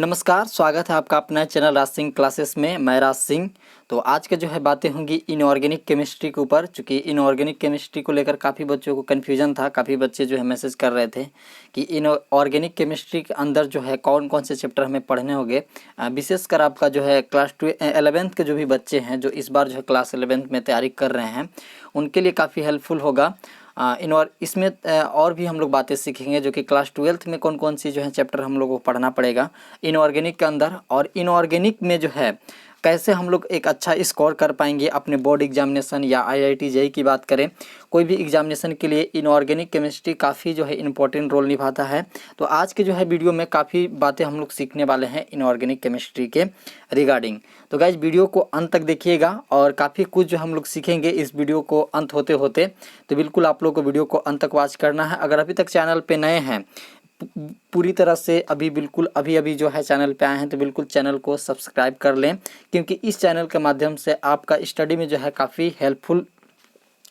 नमस्कार, स्वागत है आपका अपना चैनल राज सिंह क्लासेस में। मैं राज सिंह। तो आज के जो है बातें होंगी इनऑर्गेनिक केमिस्ट्री के ऊपर। चूँकि इनऑर्गेनिक केमिस्ट्री को लेकर काफ़ी बच्चों को कन्फ्यूजन था, काफ़ी बच्चे जो है मैसेज कर रहे थे कि इनऑर्गेनिक केमिस्ट्री के अंदर जो है कौन कौन से चैप्टर हमें पढ़ने होंगे। विशेषकर आपका जो है क्लास 11th के जो भी बच्चे हैं जो इस बार जो है क्लास 11th में तैयारी कर रहे हैं, उनके लिए काफ़ी हेल्पफुल होगा। इसमें और भी हम लोग बातें सीखेंगे जो कि क्लास 12th में कौन कौन सी जो है चैप्टर हम लोगों को पढ़ना पड़ेगा इनऑर्गेनिक के अंदर, और इनऑर्गेनिक में जो है कैसे हम लोग एक अच्छा स्कोर कर पाएंगे अपने बोर्ड एग्जामिनेशन या IIT JEE की बात करें, कोई भी एग्जामिनेशन के लिए इनऑर्गेनिक केमिस्ट्री काफ़ी जो है इंपॉर्टेंट रोल निभाता है। तो आज के जो है वीडियो में काफ़ी बातें हम लोग सीखने वाले हैं इनऑर्गेनिक केमिस्ट्री के रिगार्डिंग। तो गाइज वीडियो को अंत तक देखिएगा और काफ़ी कुछ जो हम लोग सीखेंगे इस वीडियो को अंत होते होते। तो बिल्कुल आप लोग को वीडियो को अंत तक वॉच करना है। अगर अभी तक चैनल पे नए हैं, पूरी तरह से अभी जो है चैनल पे आए हैं, तो बिल्कुल चैनल को सब्सक्राइब कर लें, क्योंकि इस चैनल के माध्यम से आपका स्टडी में जो है काफ़ी हेल्पफुल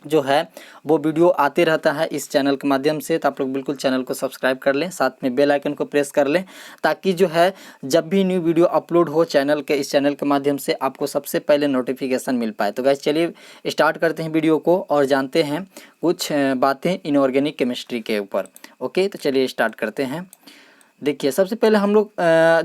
जो है वो वीडियो आते रहता है इस चैनल के माध्यम से। तो आप लोग बिल्कुल चैनल को सब्सक्राइब कर लें, साथ में बेल आइकन को प्रेस कर लें, ताकि जो है जब भी न्यू वीडियो अपलोड हो इस चैनल के माध्यम से आपको सबसे पहले नोटिफिकेशन मिल पाए। तो गाइस चलिए स्टार्ट करते हैं वीडियो को और जानते हैं कुछ बातें इनऑर्गेनिक केमिस्ट्री के ऊपर। ओके, तो चलिए स्टार्ट करते हैं। देखिए, सबसे पहले हम लोग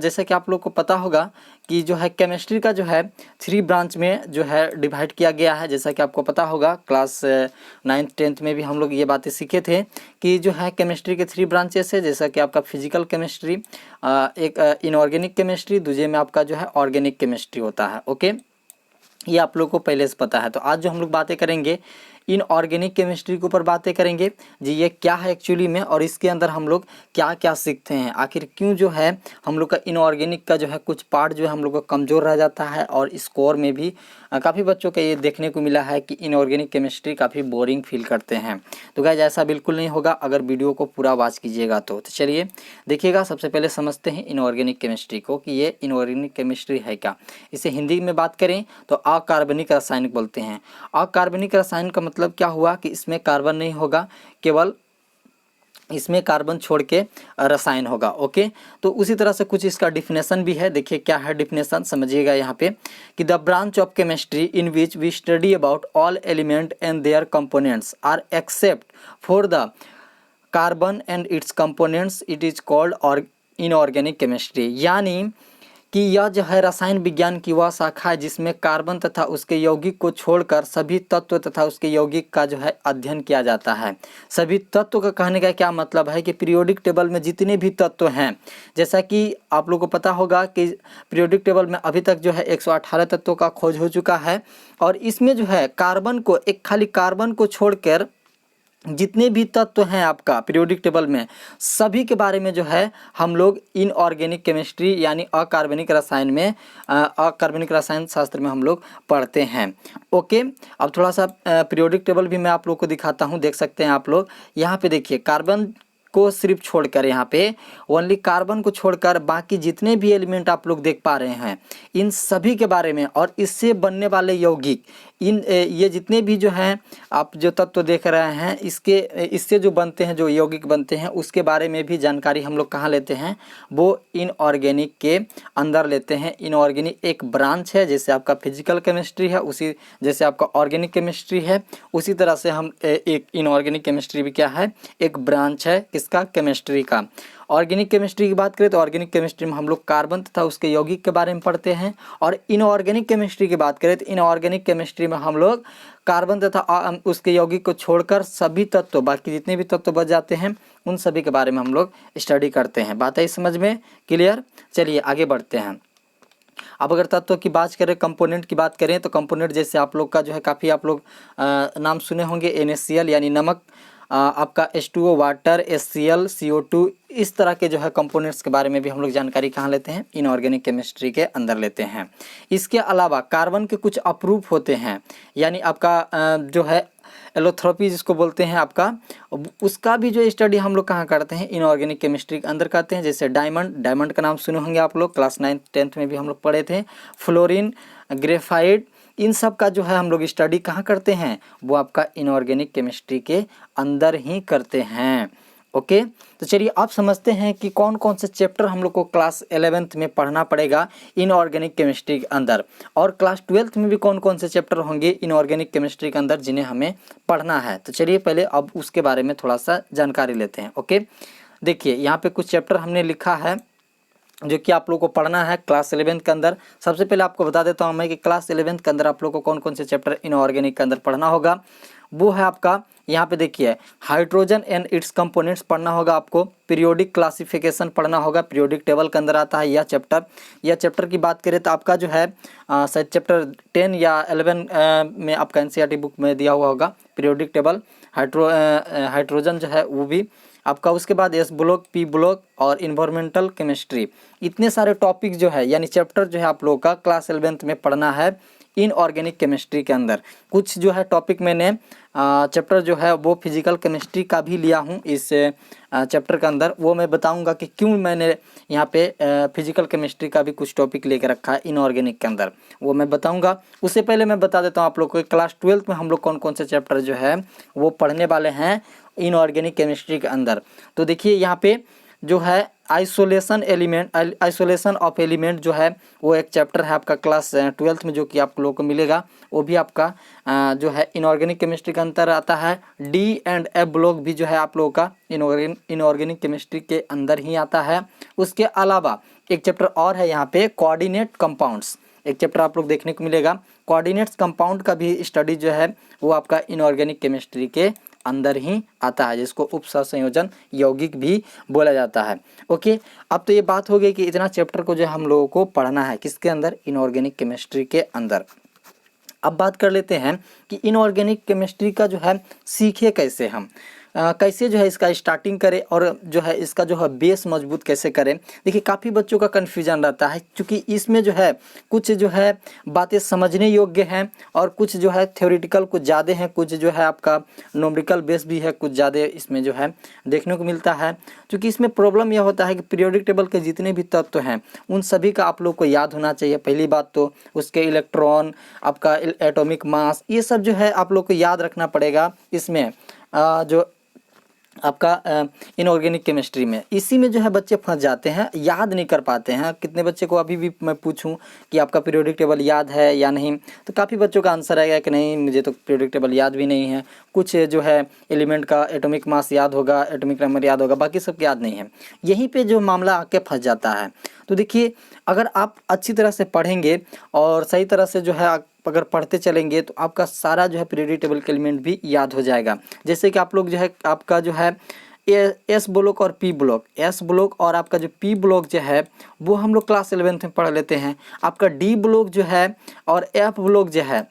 जैसा कि आप लोग को पता होगा कि जो है केमिस्ट्री का जो है 3 ब्रांच में जो है डिवाइड किया गया है। जैसा कि आपको पता होगा क्लास 9th 10th में भी हम लोग ये बातें सीखे थे कि जो है केमिस्ट्री के 3 ब्रांचेस है। जैसा कि आपका फिजिकल केमिस्ट्री, एक इनऑर्गेनिक केमिस्ट्री, दूसरे में आपका जो है ऑर्गेनिक केमिस्ट्री होता है। ओके, ये आप लोग को पहले से पता है। तो आज जो हम लोग बातें करेंगे इनऑर्गेनिक केमिस्ट्री के ऊपर बातें करेंगे जी, ये क्या है एक्चुअली में, और इसके अंदर हम लोग क्या क्या सीखते हैं, आखिर क्यों जो है हम लोग का इनऑर्गेनिक का जो है कुछ पार्ट जो है हम लोग का कमज़ोर रह जाता है, और स्कोर में भी काफ़ी बच्चों का ये देखने को मिला है कि इनऑर्गेनिक केमिस्ट्री काफ़ी बोरिंग फील करते हैं। तो गाइस ऐसा बिल्कुल नहीं होगा अगर वीडियो को पूरा वॉच कीजिएगा तो चलिए देखिएगा। सबसे पहले समझते हैं इनऑर्गेनिक केमिस्ट्री को कि ये इनऑर्गेनिक केमिस्ट्री है क्या। इसे हिंदी में बात करें तो अकार्बनिक रासायनिक बोलते हैं। अकार्बनिक रसायन का मतलब क्या हुआ कि इसमें कार्बन नहीं होगा, केवल इसमें कार्बन छोड़ के रसायन होगा। ओके, तो उसी तरह से कुछ इसका डिफिनेशन भी है। देखिए क्या है डिफिनेशन, समझिएगा यहाँ पे कि the branch of chemistry in which we study about all element and their components are except for the carbon and its components, it is called और इनऑर्गेनिक केमिस्ट्री। यानी कि यह जो है रसायन विज्ञान की वह शाखा है जिसमें कार्बन तथा उसके यौगिक को छोड़कर सभी तत्व तथा उसके यौगिक का जो है अध्ययन किया जाता है। सभी तत्व का कहने का क्या मतलब है कि पीरियोडिक टेबल में जितने भी तत्व हैं, जैसा कि आप लोगों को पता होगा कि पीरियोडिक टेबल में अभी तक जो है 118 तत्वों का खोज हो चुका है, और इसमें जो है कार्बन को, एक खाली कार्बन को छोड़कर जितने भी तत्व हैं आपका पीरियोडिक टेबल में, सभी के बारे में जो है हम लोग इनऑर्गेनिक केमिस्ट्री यानी अकार्बनिक रसायन में, अकार्बनिक रसायन शास्त्र में हम लोग पढ़ते हैं। ओके, अब थोड़ा सा पीरियोडिक टेबल भी मैं आप लोग को दिखाता हूं, देख सकते हैं आप लोग। यहाँ पे देखिए कार्बन को सिर्फ छोड़कर, यहाँ पे ओनली कार्बन को छोड़कर बाकी जितने भी एलिमेंट आप लोग देख पा रहे हैं, इन सभी के बारे में और इससे बनने वाले यौगिक, ये जितने भी जो हैं आप जो तत्व देख रहे हैं, इससे जो बनते हैं, जो यौगिक बनते हैं, उसके बारे में भी जानकारी हम लोग कहाँ लेते हैं, वो इनऑर्गेनिक के अंदर लेते हैं। इनऑर्गेनिक एक ब्रांच है, जैसे आपका फिजिकल केमिस्ट्री है, उसी जैसे आपका ऑर्गेनिक केमिस्ट्री है, उसी तरह से हम एक इनऑर्गेनिक केमिस्ट्री भी क्या है, एक ब्रांच है किसका, केमिस्ट्री का। ऑर्गेनिक केमिस्ट्री की बात करें तो ऑर्गेनिक केमिस्ट्री में हम लोग कार्बन तथा उसके यौगिक के बारे में पढ़ते हैं, और इनऑर्गेनिक केमिस्ट्री की बात करें तो इनऑर्गेनिक केमिस्ट्री में हम लोग कार्बन तथा उसके यौगिक को छोड़कर सभी तत्व, बाकी जितने भी तत्व बच जाते हैं, उन सभी के बारे में हम लोग स्टडी करते हैं। बात है समझ में क्लियर। चलिए आगे बढ़ते हैं। अब अगर तत्व की बात करें, कंपोनेंट की बात करें, तो कंपोनेंट जैसे आप लोग का जो है काफ़ी आप लोग नाम सुने होंगे, NaCl यानी नमक, आपका H2O वाटर, HCl, CO2, इस तरह के जो है कंपोनेंट्स के बारे में भी हम लोग जानकारी कहाँ लेते हैं, इनऑर्गेनिक केमिस्ट्री के अंदर लेते हैं। इसके अलावा कार्बन के कुछ अप्रूफ होते हैं, यानी आपका जो है एलोथेरेपी जिसको बोलते हैं आपका, उसका भी जो स्टडी हम लोग कहाँ करते हैं, इनऑर्गेनिक केमिस्ट्री के अंदर करते हैं। जैसे डायमंड का नाम सुने होंगे आप लोग, क्लास 9th 10th में भी हम लोग पढ़े थे। फ्लोरीन, ग्रेफाइट, इन सब का जो है हम लोग स्टडी कहाँ करते हैं, वो आपका इनऑर्गेनिक केमिस्ट्री के अंदर ही करते हैं। ओके। तो चलिए आप समझते हैं कि कौन कौन से चैप्टर हम लोग को क्लास 11th में पढ़ना पड़ेगा इनऑर्गेनिक केमिस्ट्री के अंदर, और क्लास 12th में भी कौन कौन से चैप्टर होंगे इनऑर्गेनिक केमिस्ट्री के अंदर जिन्हें हमें पढ़ना है। तो चलिए पहले अब उसके बारे में थोड़ा सा जानकारी लेते हैं। ओके, देखिए यहाँ पे कुछ चैप्टर हमने लिखा है जो कि आप लोग को पढ़ना है क्लास 11th के अंदर। सबसे पहले आपको बता देता हूँ मैं कि क्लास 11th के अंदर आप लोग को कौन कौन से चैप्टर इनऑर्गेनिक के अंदर पढ़ना होगा। वो है आपका, यहाँ पे देखिए, हाइड्रोजन एंड इट्स कंपोनेंट्स पढ़ना होगा आपको, पीरियोडिक क्लासिफिकेशन पढ़ना होगा, पीरियोडिक टेबल के अंदर आता है यह चैप्टर। यह चैप्टर की बात करें तो आपका जो है शायद चैप्टर 10 या 11 में आपका एनसीईआरटी बुक में दिया हुआ होगा पीरियोडिक टेबल। हाइड्रोजन जो है वो भी आपका, उसके बाद एस ब्लॉक, पी ब्लॉक और इन्वायरमेंटल केमिस्ट्री, इतने सारे टॉपिक जो है यानी चैप्टर जो है आप लोगों का क्लास 11th में पढ़ना है इनऑर्गेनिक केमिस्ट्री के अंदर। कुछ जो है टॉपिक मैंने चैप्टर जो है वो फिजिकल केमिस्ट्री का भी लिया हूँ इस चैप्टर के अंदर, वो मैं बताऊंगा कि क्यों मैंने यहाँ पे फिजिकल केमिस्ट्री का भी कुछ टॉपिक लेकर रखा है इनऑर्गेनिक के अंदर, वो मैं बताऊंगा। उससे पहले मैं बता देता हूँ आप लोग को क्लास 12th में हम लोग कौन कौन से चैप्टर जो है वो पढ़ने वाले हैं इनऑर्गेनिक केमिस्ट्री के अंदर। तो देखिए यहाँ पे जो है आइसोलेशन ऑफ एलिमेंट जो है वो एक चैप्टर है आपका क्लास 12th में, जो कि आप लोगों को मिलेगा। वो भी आपका जो है इनऑर्गेनिक केमिस्ट्री के अंदर आता है। डी एंड एफ ब्लॉक भी जो है आप लोगों का इनऑर्गेनिक केमिस्ट्री के अंदर ही आता है। उसके अलावा एक चैप्टर और है यहाँ पे, कोऑर्डिनेट कंपाउंड्स, एक चैप्टर आप लोग देखने को मिलेगा। कोऑर्डिनेट्स कंपाउंड का भी स्टडी जो है वो आपका इनऑर्गेनिक केमिस्ट्री के अंदर ही आता है, जिसको उपसंयोजन यौगिक भी बोला जाता है। ओके, अब तो ये बात हो गई कि इतना चैप्टर को जो हम लोगों को पढ़ना है किसके अंदर, इनऑर्गेनिक केमिस्ट्री के अंदर। अब बात कर लेते हैं कि इनऑर्गेनिक केमिस्ट्री का जो है सीखे कैसे हम, कैसे जो है इसका स्टार्टिंग करें और जो है इसका जो है बेस मजबूत कैसे करें। देखिए काफ़ी बच्चों का कन्फ्यूजन रहता है, क्योंकि इसमें जो है कुछ जो है बातें समझने योग्य हैं और कुछ जो है थ्योरेटिकल कुछ ज़्यादा हैं, कुछ जो है आपका न्यूमेरिकल बेस भी है कुछ ज़्यादा इसमें जो है देखने को मिलता है। क्योंकि इसमें प्रॉब्लम यह होता है कि पीरियोडिक टेबल के जितने भी तत्व हैं उन सभी का आप लोग को याद होना चाहिए। पहली बात तो उसके इलेक्ट्रॉन, आपका एटॉमिक मास, ये सब जो है आप लोग को याद रखना पड़ेगा इसमें जो आपका इनऑर्गेनिक केमिस्ट्री में। इसी में जो है बच्चे फंस जाते हैं, याद नहीं कर पाते हैं। कितने बच्चे को अभी भी मैं पूछूं कि आपका पीरियोडिक टेबल याद है या नहीं, तो काफ़ी बच्चों का आंसर आएगा कि नहीं मुझे तो पीरियोडिक टेबल याद भी नहीं है। कुछ जो है एलिमेंट का एटॉमिक मास याद होगा, एटॉमिक नंबर याद होगा, बाकी सब याद नहीं है। यहीं पर जो मामला आके फंस जाता है। तो देखिए अगर आप अच्छी तरह से पढ़ेंगे और सही तरह से जो है अगर पढ़ते चलेंगे तो आपका सारा जो है पीरियोडिक टेबल के एलिमेंट भी याद हो जाएगा। जैसे कि आप लोग जो है आपका जो है एस ब्लॉक और पी ब्लॉक, एस ब्लॉक और आपका जो पी ब्लॉक जो है वो हम लोग क्लास 11th में पढ़ लेते हैं। आपका डी ब्लॉक जो है और एफ ब्लॉक जो है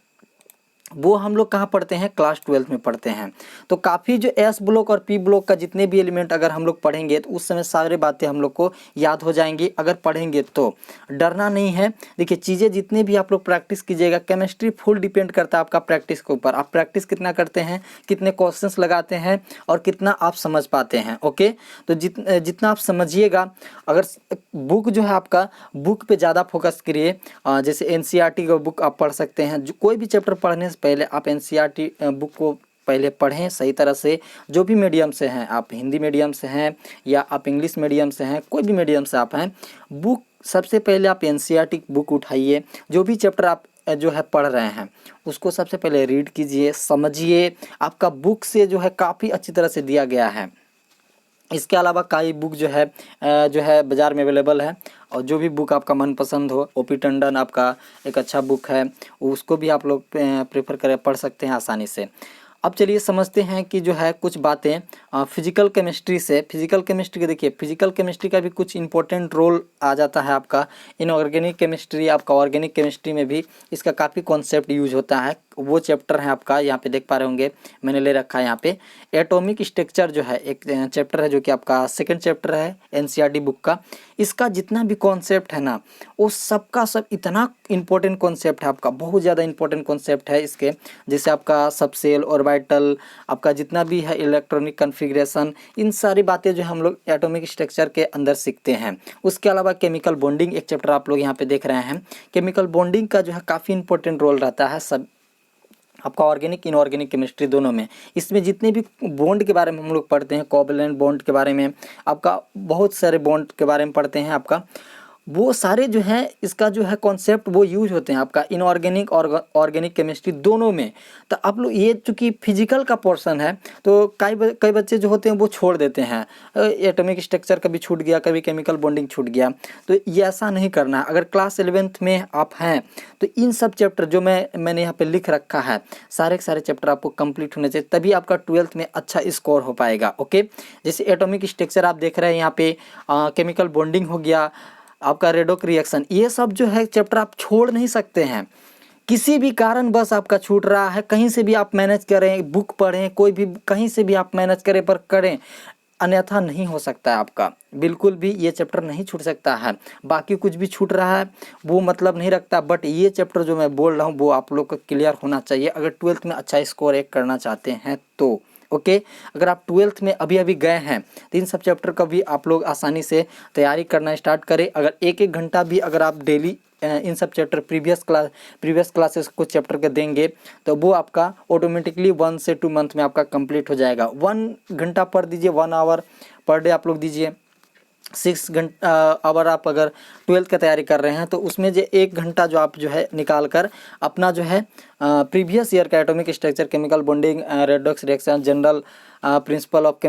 वो हम लोग कहाँ पढ़ते हैं, क्लास 12th में पढ़ते हैं। तो काफ़ी जो एस ब्लॉक और पी ब्लॉक का जितने भी एलिमेंट अगर हम लोग पढ़ेंगे तो उस समय सारे बातें हम लोग को याद हो जाएंगी अगर पढ़ेंगे तो। डरना नहीं है। देखिए चीज़ें जितने भी आप लोग प्रैक्टिस कीजिएगा, केमिस्ट्री फुल डिपेंड करता है आपका प्रैक्टिस के ऊपर। आप प्रैक्टिस कितना करते हैं, कितने क्वेश्चंस लगाते हैं और कितना आप समझ पाते हैं। ओके, तो जितना आप समझिएगा, अगर बुक जो है आपका बुक पे ज़्यादा फोकस करिए। जैसे एनसीईआरटी का बुक आप पढ़ सकते हैं। जो कोई भी चैप्टर पढ़ने से पहले आप एनसीईआरटी बुक को पहले पढ़ें सही तरह से। जो भी मीडियम से हैं, आप हिंदी मीडियम से हैं या आप इंग्लिश मीडियम से हैं, कोई भी मीडियम से आप हैं, बुक सबसे पहले आप एनसीईआरटी बुक उठाइए। जो भी चैप्टर आप जो है पढ़ रहे हैं उसको सबसे पहले रीड कीजिए, समझिए। आपका बुक से जो है काफ़ी अच्छी तरह से दिया गया है। इसके अलावा कई बुक जो है बाज़ार में अवेलेबल है, और जो भी बुक आपका मनपसंद हो, ओपी टंडन आपका एक अच्छा बुक है, उसको भी आप लोग प्रेफर करें, पढ़ सकते हैं आसानी से। अब चलिए समझते हैं कि जो है कुछ बातें फिजिकल केमिस्ट्री से। फिजिकल केमिस्ट्री के देखिए फिजिकल केमिस्ट्री का भी कुछ इंपॉर्टेंट रोल आ जाता है आपका इनऑर्गेनिक केमिस्ट्री, आपका ऑर्गेनिक केमिस्ट्री में भी इसका काफ़ी कॉन्सेप्ट यूज होता है। वो चैप्टर है आपका, यहाँ पे देख पा रहे होंगे मैंने ले रखा है यहाँ पे एटॉमिक स्ट्रक्चर, जो है एक चैप्टर है जो कि आपका सेकंड चैप्टर है एनसीईआरटी बुक का। इसका जितना भी कॉन्सेप्ट है ना वो सबका सब इतना इंपॉर्टेंट कॉन्सेप्ट है आपका, बहुत ज़्यादा इंपॉर्टेंट कॉन्सेप्ट है इसके। जैसे आपका सबसेल ऑर्बिटल, आपका जितना भी है इलेक्ट्रॉनिक कन्फिग्रेशन, इन सारी बातें जो हम लोग एटॉमिक स्ट्रक्चर के अंदर सीखते हैं। उसके अलावा केमिकल बॉन्डिंग एक चैप्टर आप लोग यहाँ पे देख रहे हैं। केमिकल बॉन्डिंग का जो है काफ़ी इंपॉर्टेंट रोल रहता है सब आपका ऑर्गेनिक इनऑर्गेनिक केमिस्ट्री दोनों में। इसमें जितने भी बॉन्ड के बारे में हम लोग पढ़ते हैं, कोवैलेंट बॉन्ड के बारे में, आपका बहुत सारे बॉन्ड के बारे में पढ़ते हैं, आपका वो सारे जो हैं इसका जो है कॉन्सेप्ट वो यूज होते हैं आपका इनऑर्गेनिक और ऑर्गेनिक केमिस्ट्री दोनों में। तो आप लोग ये चूँकि फिजिकल का पोर्शन है तो कई बच्चे जो होते हैं वो छोड़ देते हैं, एटॉमिक स्ट्रक्चर कभी छूट गया, कभी केमिकल बॉन्डिंग छूट गया। तो ये ऐसा नहीं करना है। अगर क्लास 11th में आप हैं तो इन सब चैप्टर जो मैंने यहाँ पे लिख रखा है सारे के सारे चैप्टर आपको कंप्लीट होने चाहिए, तभी आपका 12th में अच्छा स्कोर हो पाएगा। ओके, जैसे एटॉमिक स्ट्रक्चर आप देख रहे हैं यहाँ पे, केमिकल बॉन्डिंग हो गया, आपका रेडोक रिएक्शन, ये सब जो है चैप्टर आप छोड़ नहीं सकते हैं। किसी भी कारण बस आपका छूट रहा है, कहीं से भी आप मैनेज करें, बुक पढ़ें, कोई भी कहीं से भी आप मैनेज करें पर करें, अन्यथा नहीं हो सकता है आपका, बिल्कुल भी ये चैप्टर नहीं छूट सकता है। बाकी कुछ भी छूट रहा है वो मतलब नहीं रखता, बट ये चैप्टर जो मैं बोल रहा हूँ वो आप लोग का क्लियर होना चाहिए अगर 12th में अच्छा स्कोर एक करना चाहते हैं तो। ओके, अगर आप 12th में अभी अभी गए हैं तो इन सब चैप्टर का भी आप लोग आसानी से तैयारी करना स्टार्ट करें। अगर एक घंटा भी अगर आप डेली इन सब चैप्टर प्रीवियस क्लासेस को चैप्टर के देंगे तो वो आपका ऑटोमेटिकली 1 से 2 मंथ में आपका कंप्लीट हो जाएगा। 1 घंटा पढ़ दीजिए, 1 आवर पर डे आप लोग दीजिए। 6 घंटा आवर आप अगर 12th का तैयारी कर रहे हैं तो उसमें जो 1 घंटा जो आप जो है निकाल कर अपना जो है प्रीवियस ईयर का atomic structure, chemical bonding, redox reaction, general principle of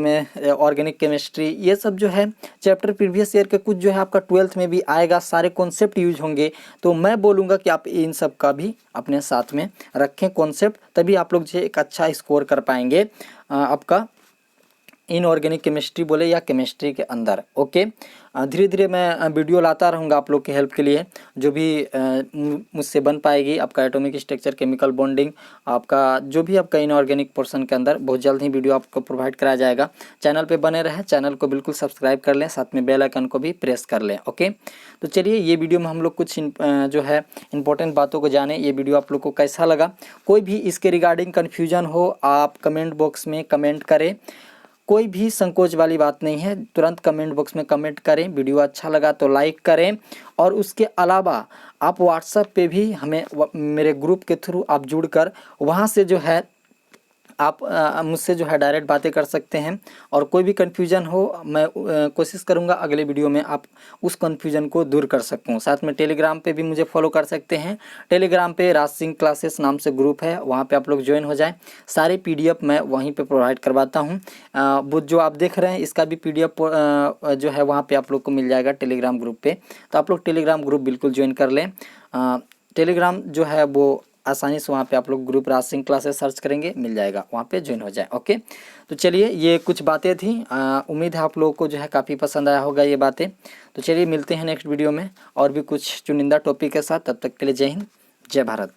organic chemistry, ये सब जो है चैप्टर प्रीवियस ईयर के कुछ जो है आपका 12th में भी आएगा, सारे कॉन्सेप्ट यूज होंगे। तो मैं बोलूँगा कि आप इन सब का भी अपने साथ में रखें कॉन्सेप्ट, तभी आप लोग जो एक अच्छा स्कोर कर पाएंगे आपका इनऑर्गेनिक केमिस्ट्री बोले या केमिस्ट्री के अंदर। ओके, धीरे धीरे मैं वीडियो लाता रहूँगा आप लोग के हेल्प के लिए, जो भी मुझसे बन पाएगी। आपका एटॉमिक स्ट्रक्चर, केमिकल बॉन्डिंग, आपका जो भी आपका इनऑर्गेनिक पोर्शन के अंदर बहुत जल्द ही वीडियो आपको प्रोवाइड कराया जाएगा। चैनल पे बने रहें, चैनल को बिल्कुल सब्सक्राइब कर लें, साथ में बेल आइकन को भी प्रेस कर लें। ओके, तो चलिए ये वीडियो में हम लोग कुछ जो है इंपॉर्टेंट बातों को जाने। ये वीडियो आप लोग को कैसा लगा, कोई भी इसके रिगार्डिंग कन्फ्यूजन हो आप कमेंट बॉक्स में कमेंट करें, कोई भी संकोच वाली बात नहीं है, तुरंत कमेंट बॉक्स में कमेंट करें। वीडियो अच्छा लगा तो लाइक करें, और उसके अलावा आप व्हाट्सएप पे भी हमें मेरे ग्रुप के थ्रू आप जुड़कर वहाँ से जो है आप मुझसे जो है डायरेक्ट बातें कर सकते हैं। और कोई भी कन्फ्यूजन हो मैं कोशिश करूंगा अगले वीडियो में आप उस कन्फ्यूजन को दूर कर सकूं। साथ में टेलीग्राम पे भी मुझे फॉलो कर सकते हैं। टेलीग्राम पे राज सिंह क्लासेस नाम से ग्रुप है, वहाँ पे आप लोग ज्वाइन हो जाएं। सारे PDF मैं वहीं पे प्रोवाइड करवाता हूँ। वो जो आप देख रहे हैं इसका भी PDF जो है वहाँ पर आप लोग को मिल जाएगा टेलीग्राम ग्रुप पर। तो आप लोग टेलीग्राम ग्रुप बिल्कुल ज्वाइन कर लें। टेलीग्राम जो है वो आसानी से वहाँ पे आप लोग group Raj Singh classes search करेंगे मिल जाएगा, वहाँ पे ज्वाइन हो जाए। ओके, तो चलिए ये कुछ बातें थी, उम्मीद है आप लोगों को जो है काफ़ी पसंद आया होगा ये बातें। तो चलिए मिलते हैं नेक्स्ट वीडियो में और भी कुछ चुनिंदा टॉपिक के साथ। तब तक के लिए जय हिंद, जय भारत।